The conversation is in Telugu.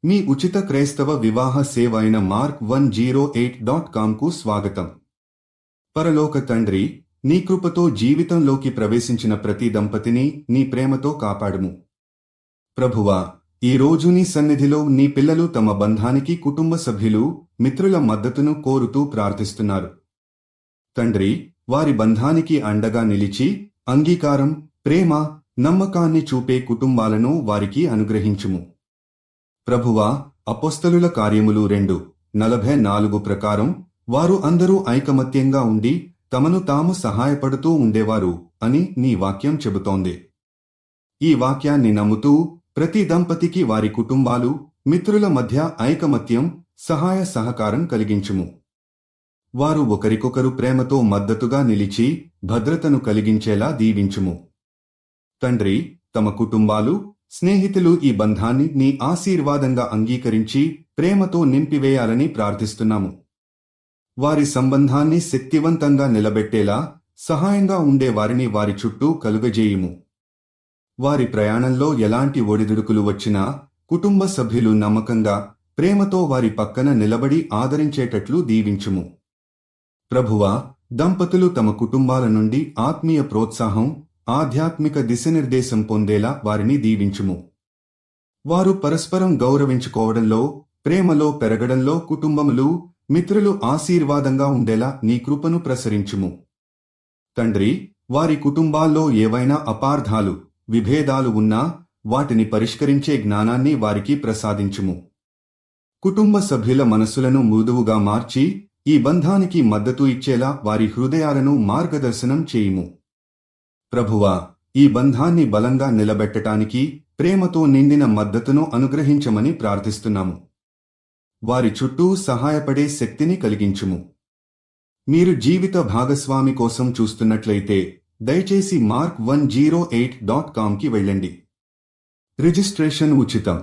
మీ ఉచిత క్రైస్తవ వివాహ సేవ అయిన mark108.comకు స్వాగతం. పరలోక తండ్రి, నీ కృపతో జీవితంలోకి ప్రవేశించిన ప్రతి దంపతిని నీ ప్రేమతో కాపాడుము. ప్రభువా, ఈ రోజు నీ సన్నిధిలో నీ పిల్లలు తమ బంధానికి కుటుంబ సభ్యులు, మిత్రుల మద్దతును కోరుతూ ప్రార్థిస్తున్నారు. తండ్రి, వారి బంధానికి అండగా నిలిచి అంగీకారం, ప్రేమ, నమ్మకాన్ని చూపే కుటుంబాలను వారికి అనుగ్రహించుము. ప్రభువా, అపోస్తలుల కార్యములు 2:44 ప్రకారం వారు అందరూ ఐకమత్యంగా ఉండి తమను తాము సహాయపడుతూ ఉండేవారు అని నీ వాక్యం చెబుతోంది. ఈ వాక్యాన్ని నమ్ముతూ ప్రతి దంపతికి వారి కుటుంబాలు, మిత్రుల మధ్య ఐకమత్యం, సహాయ సహకారం కలిగించుము. వారు ఒకరికొకరు ప్రేమతో మద్దతుగా నిలిచి భద్రతను కలిగించేలా దీవించుము. తండ్రి, తమ కుటుంబాలు, స్నేహితులు ఈ బంధాన్ని నీ ఆశీర్వాదంగా అంగీకరించి ప్రేమతో నింపివేయాలని ప్రార్థిస్తున్నాము. వారి సంబంధాన్ని శక్తివంతంగా నిలబెట్టేలా సహాయంగా ఉండే వారిని వారి చుట్టూ కలుగజేయుము. వారి ప్రయాణంలో ఎలాంటి ఒడిదుడుకులు వచ్చినా కుటుంబ సభ్యులు నమ్మకంగా, ప్రేమతో వారి పక్కన నిలబడి ఆదరించేటట్లు దీవించుము. ప్రభువా, దంపతులు తమ కుటుంబాల నుండి ఆత్మీయ ప్రోత్సాహం, ఆధ్యాత్మిక దిశనిర్దేశం పొందేలా వారిని దీవించుము. వారు పరస్పరం గౌరవించుకోవడంలో, ప్రేమలో పెరగడంలో కుటుంబములు, మిత్రులు ఆశీర్వాదంగా ఉండేలా నీ కృపను ప్రసరించుము. తండ్రి, వారి కుటుంబాల్లో ఏవైనా అపార్థాలు, విభేదాలు ఉన్నా వాటిని పరిష్కరించే జ్ఞానాన్ని వారికి ప్రసాదించుము. కుటుంబ సభ్యుల మనస్సులను మృదువుగా మార్చి ఈ బంధానికి మద్దతు ఇచ్చేలా వారి హృదయాలను మార్గదర్శనం చేయుము. ప్రభువా, ఈ బంధాన్ని బలంగా నిలబెట్టడానికి ప్రేమతో నిండిన మద్దతును అనుగ్రహించమని ప్రార్థిస్తున్నాము. వారి చుట్టూ సహాయపడే శక్తిని కలిగించుము. మీరు జీవిత భాగస్వామి కోసం చూస్తున్నట్లయితే దయచేసి mark108.comకి వెళ్ళండి. రిజిస్ట్రేషన్ ఉచితం.